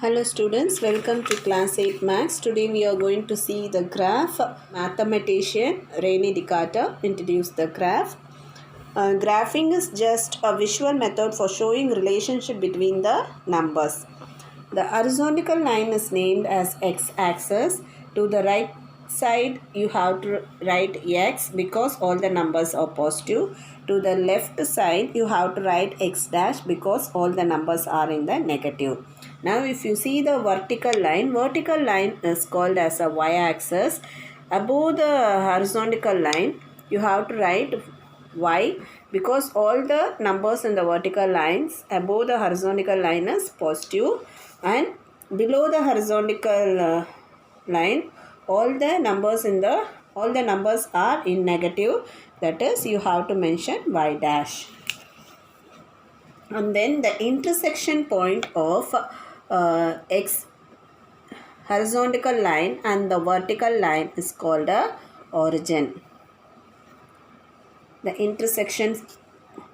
Hello students, welcome to class 8 Maths. Today we are going to see the graph. Mathematician Rene Descartes introduced the graph. Graphing is just a visual method for showing relationship between the numbers. The horizontal line is named as x-axis. To the right side you have to write x because all the numbers are positive. To the left side you have to write x dash because all the numbers are in the negative. Now if you see the vertical line is called as a y-axis. Above the horizontal line you have to write y because all the numbers in the vertical lines above the horizontal line is positive, and below the horizontal line all the numbers are in negative, that is you have to mention y dash. And then the intersection point of x horizontal line and the vertical line is called a origin. The intersection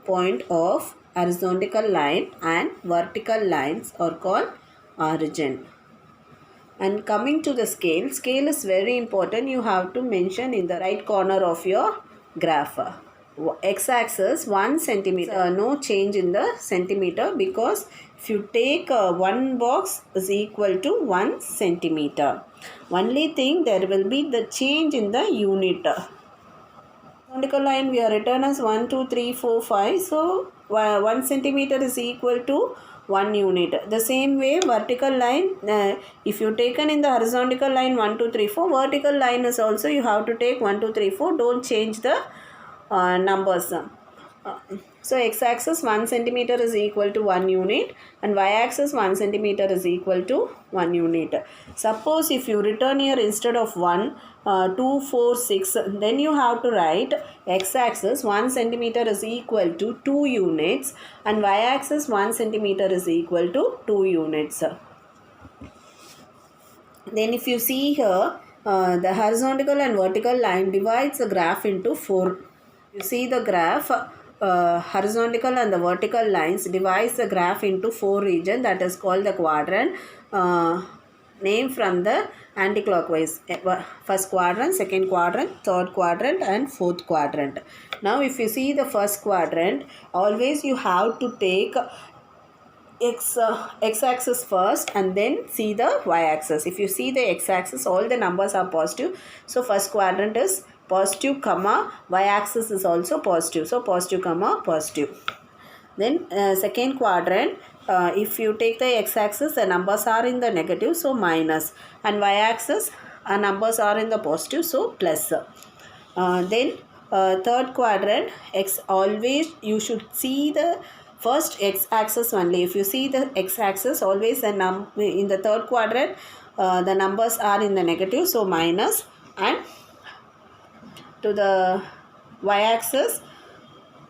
point of horizontal line and vertical lines are called origin. And coming to the scale is very important. You have to mention in the right corner of your graph. X-axis 1 centimeter, no change in the centimeter, because if you take one box is equal to 1 centimeter. Only thing there will be the change in the unit. Horizontal line we are written as 1, 2, 3, 4, 5. So 1 centimeter is equal to 1 unit. The same way vertical line, if you taken in the horizontal line 1, 2, 3, 4, vertical line is also you have to take 1, 2, 3, 4. Don't change the numbers. So x-axis 1 centimeter is equal to 1 unit and y-axis 1 centimeter is equal to 1 unit. Suppose if you return here instead of 1, 2, 4, 6, then you have to write x-axis 1 centimeter is equal to 2 units and y-axis 1 centimeter is equal to 2 units. Then if you see here, the horizontal and vertical line divides the graph into 4. You see the graph, horizontal and the vertical lines divides the graph into 4 regions, that is called the quadrant. Name from the anti-clockwise. First quadrant, second quadrant, third quadrant and fourth quadrant. Now if you see the first quadrant, always you have to take x-axis first and then see the y-axis. If you see the x-axis, all the numbers are positive. So first quadrant is positive comma y-axis is also positive. So positive comma positive. Then second quadrant, if you take the x-axis, the numbers are in the negative, so minus, and y-axis numbers are in the positive, so plus. Then third quadrant, x, always you should see the first x-axis only. If you see the x-axis, always in the third quadrant the numbers are in the negative, so minus, and to the y-axis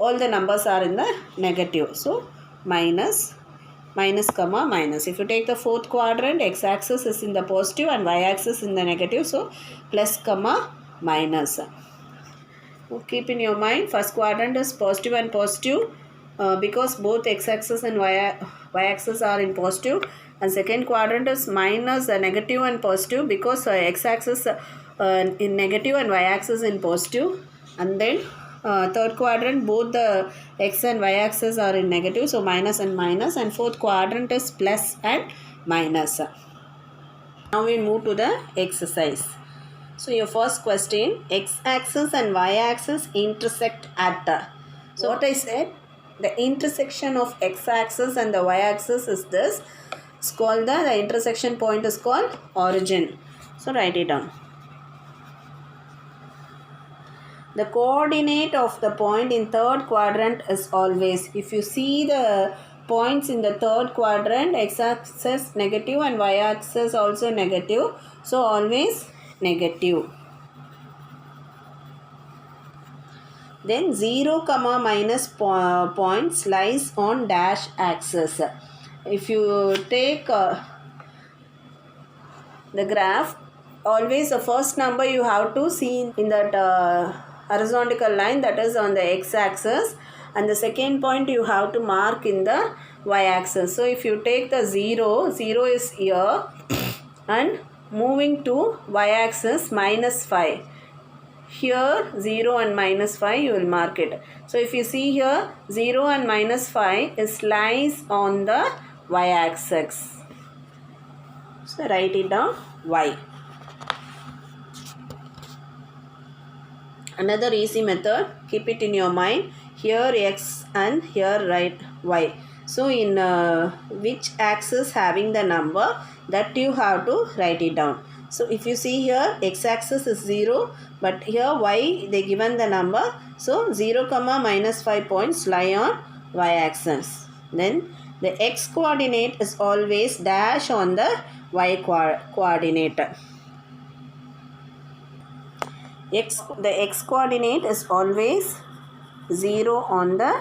all the numbers are in the negative, so minus, minus comma minus. If you take the fourth quadrant, x-axis is in the positive and y-axis in the negative, so plus comma minus. Keep in your mind, first quadrant is positive and positive because both x-axis and y-axis are in positive, and second quadrant is minus negative and positive because x-axis in negative and y-axis in positive, and then third quadrant both the x and y-axis are in negative, so minus and minus, and fourth quadrant is plus and minus. Now we move to the exercise. So your first question, x-axis and y-axis intersect at. So what I said, the intersection of x-axis and the y-axis is this. It's called the intersection point is called origin. So write it down. The coordinate of the point in third quadrant is always, if you see the points in the third quadrant, x-axis negative and y-axis also negative, so always negative. Then 0 comma minus points lies on dash axis. If you take the graph, always the first number you have to see in that horizontal line, that is on the x-axis, and the second point you have to mark in the y-axis. So if you take the 0, 0 is here, and moving to y-axis -5. Here 0 and -5 you will mark it. So if you see here 0 and -5 is lies on the y-axis. So write it down y. Another easy method, keep it in your mind. Here x and here write y. So in which axis having the number, that you have to write it down. So if you see here x-axis is 0, but here y they given the number. So 0, -5 points lie on y-axis. Then the x coordinate is always dash on the y coordinate. The x coordinate is always 0 on the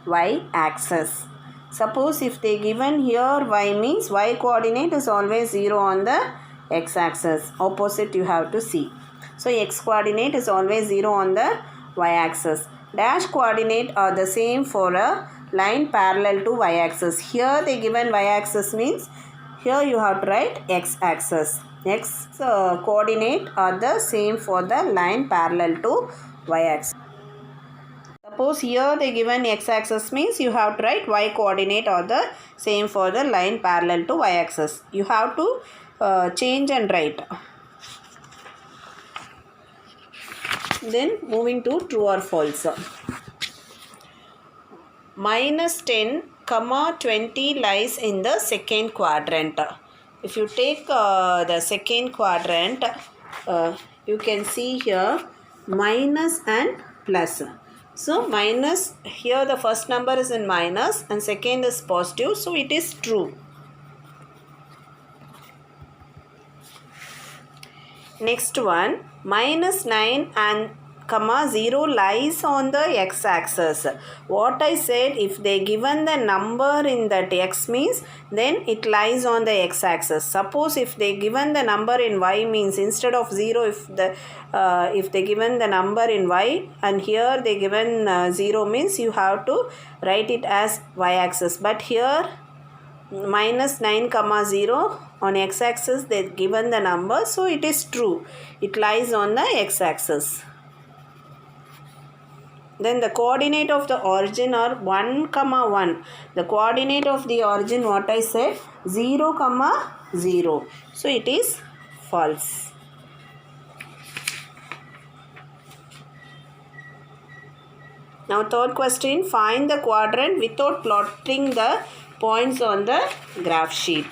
y-axis. Suppose if they given here y means y coordinate is always 0 on the x-axis. Opposite you have to see. So x coordinate is always 0 on the y-axis. Dash coordinate are the same for a line parallel to y-axis. Here they given y-axis means here you have to write x-axis. X coordinate are the same for the line parallel to y-axis. Suppose here they given x-axis means you have to write y coordinate are the same for the line parallel to y-axis. You have to change and write. Then moving to true or false. -10, 20 lies in the second quadrant. If you take the second quadrant, you can see here minus and plus. So minus, here the first number is in minus and second is positive, so it is true. Next one, -9 and 0 lies on the x-axis. What I said, if they given the number in that x means, then it lies on the x-axis. Suppose if they given the number in y means, instead of 0, if they given the number in y and here they given 0 means, you have to write it as y-axis. But here -9, 0 on x-axis they given the number, so it is true. It lies on the x-axis. Then the coordinate of the origin are 1, 1. The coordinate of the origin, what I said, 0, 0. So it is false. Now third question, find the quadrant without plotting the points on the graph sheet.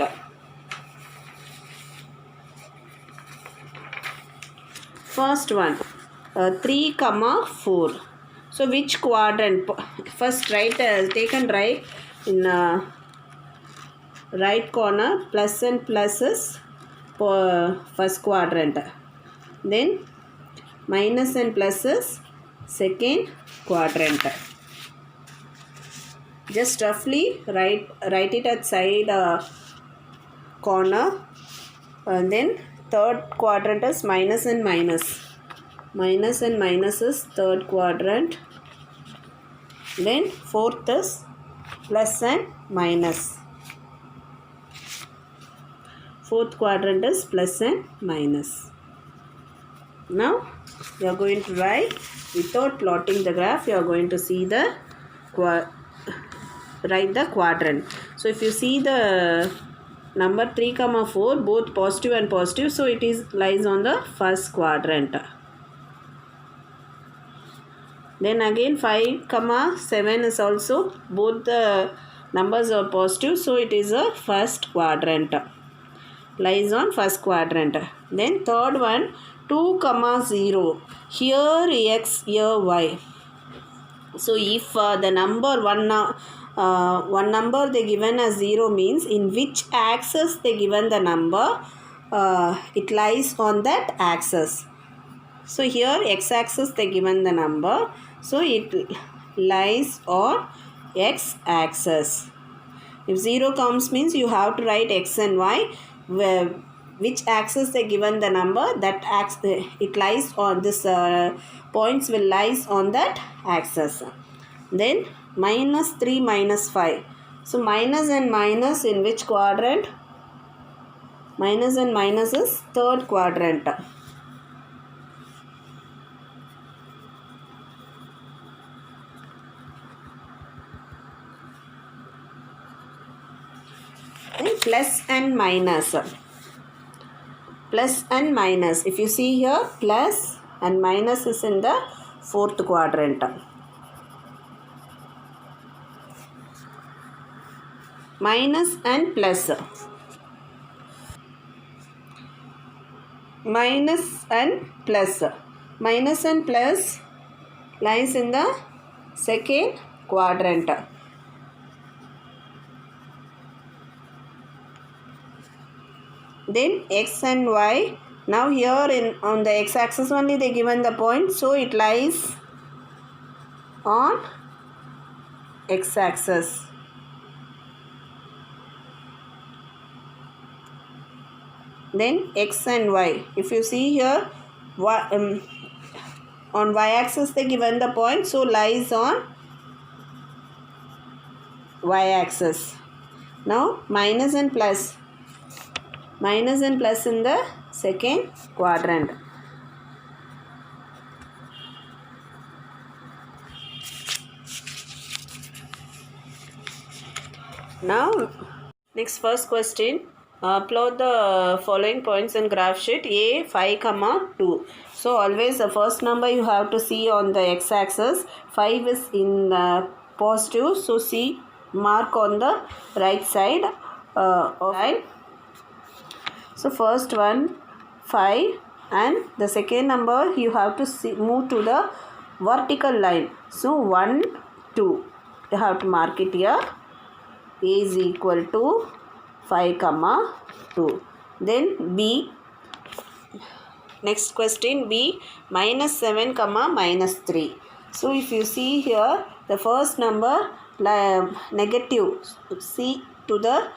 First one, 3, 4. So which quadrant? First write, take and write in right corner, plus and pluses for first quadrant. Then minus and pluses second quadrant. Just roughly write it at side corner. And then third quadrant is minus and minus. Minus and minus is third quadrant. Then fourth is plus and minus. Fourth quadrant is plus and minus. Now you are going to write, without plotting the graph, you are going to see the write the quadrant. So if you see the number 3, 4, both positive and positive, so it is lies on the first quadrant. Then again 5, 7 is also, both the numbers are positive, so it is a first quadrant. Lies on first quadrant. Then third one, 2, 0. Here x, here y. So if the number one number they given as 0 means, in which axis they given the number, it lies on that axis. So here x-axis they given the number, so it lies on x-axis. If 0 comes means, you have to write x and y. Which axis they given the number, that axis it lies on, this points will lies on that axis. Then minus 3 minus 5. So minus and minus in which quadrant? Minus and minus is third quadrant. Then plus and minus. Plus and minus. If you see here, plus and minus is in the fourth quadrant. Minus and plus. Minus and plus. Minus and plus lies in the second quadrant. Then x and y. Now here on the x-axis only they given the point, so it lies on x-axis. Then x and y. If you see here, on y-axis they given the point, so lies on y-axis. Now minus and plus. Minus and plus in the second quadrant. Now, next first question. Plot the following points in graph sheet A 5, 2. So always the first number you have to see on the x-axis. 5 is in the positive. So see mark on the right side of line. So first one 5 and the second number you have to move to the vertical line. So 1, 2. You have to mark it here. A is equal to 5, 2. Then B. Next question B minus 7, minus 3. So if you see here the first number negative. See to the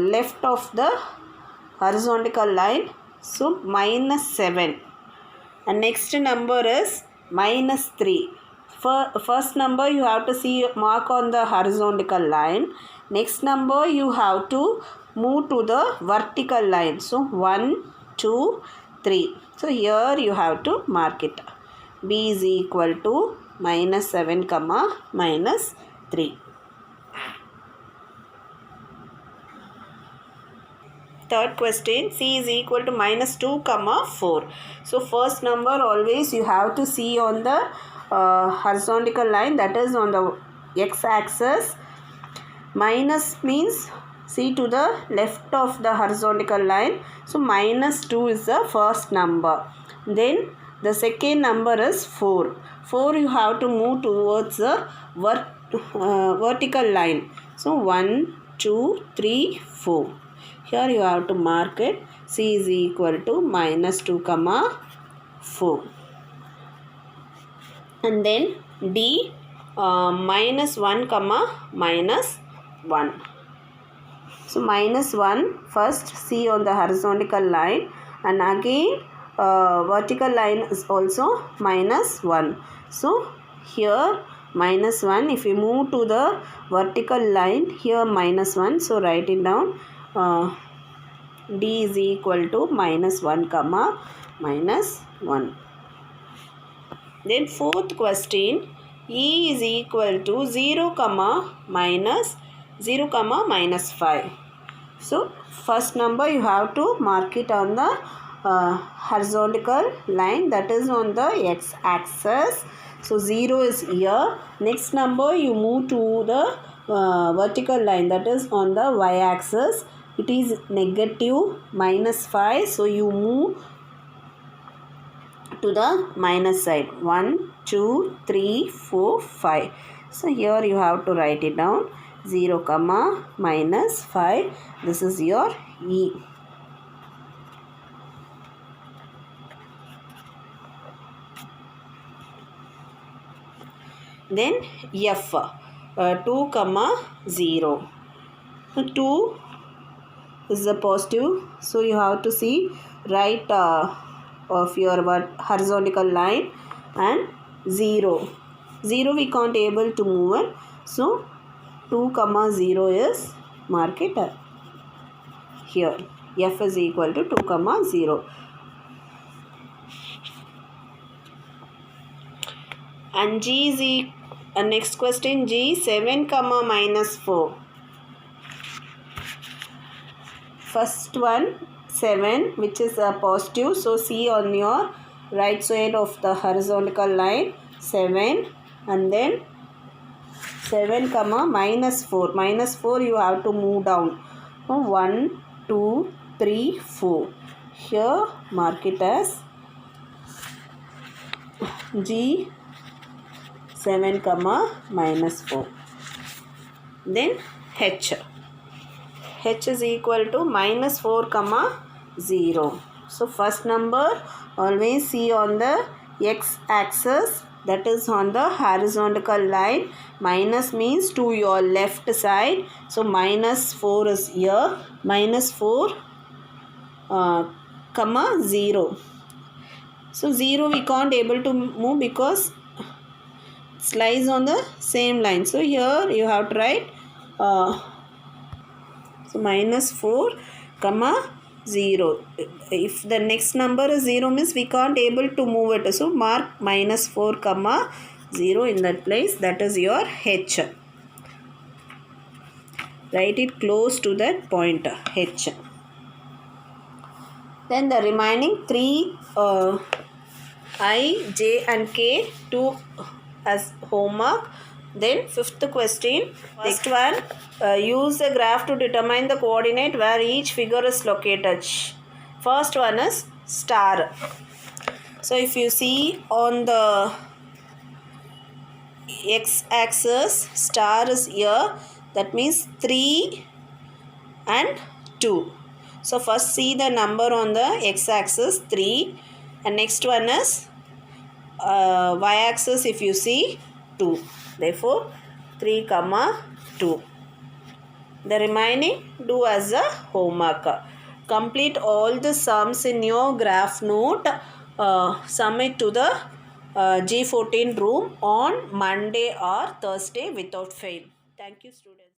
left of the horizontal line, so minus 7, and next number is minus 3. First number you have to see mark on the horizontal line. Next number you have to move to the vertical line. So 1, 2, 3. So here you have to mark it. B is equal to minus 7, minus 3. Third question, C is equal to minus 2, 4. So first number always you have to see on the horizontal line, that is on the x-axis. Minus means see to the left of the horizontal line. So minus 2 is the first number. Then the second number is 4. 4 you have to move towards the vertical line. So 1, 2, 3, 4. Here you have to mark it. C is equal to minus 2, 4. And then D minus 1, minus 1. So minus 1 first see on the horizontal line, and again vertical line is also minus 1. So here minus 1, if you move to the vertical line, here minus 1. So write it down. D is equal to minus 1, minus 1. Then fourth question, E is equal to 0, minus 0, minus 5. So first number you have to mark it on the horizontal line, that is on the x-axis. So 0 is here. Next number you move to the vertical line, that is on the y-axis. It is negative minus 5. So you move to the minus side. 1, 2, 3, 4, 5. So here you have to write it down. 0, minus 5. This is your E. Then F. 2, 0. 2 is the positive, so you have to see right of your horizontal line, and 0 0 we can't able to move it. So 2 comma 0 is mark it here. F is equal to 2 comma 0. And G is next question, G 7 comma minus 4. First one 7, which is a positive, so see on your right side of the horizontal line 7, and then 7 comma minus 4. Minus 4 you have to move down. 1 2 3 4. Here mark it as G 7 comma minus 4. Then H is equal to minus 4 comma 0. So first number always see on the x axis, that is on the horizontal line. Minus means to your left side. So minus 4 is here. Minus 4 comma 0. So 0 we can't able to move because it lies on the same line. So here you have to write so minus 4 comma 0. If the next number is 0 means we can't able to move it. So mark minus 4 comma 0 in that place. That is your H. Write it close to that point H. Then the remaining 3 I, J and K 2 as homework. Then fifth question, first one, use a graph to determine the coordinate where each figure is located. First one is star. So if you see on the x axis, star is here, that means 3 and 2. So first see the number on the x axis 3, and next one is y axis if you see 2. Therefore 3 comma 2. The remaining do as a homework. Complete all the sums in your graph note. Submit to the G14 room on Monday or Thursday without fail. Thank you, students.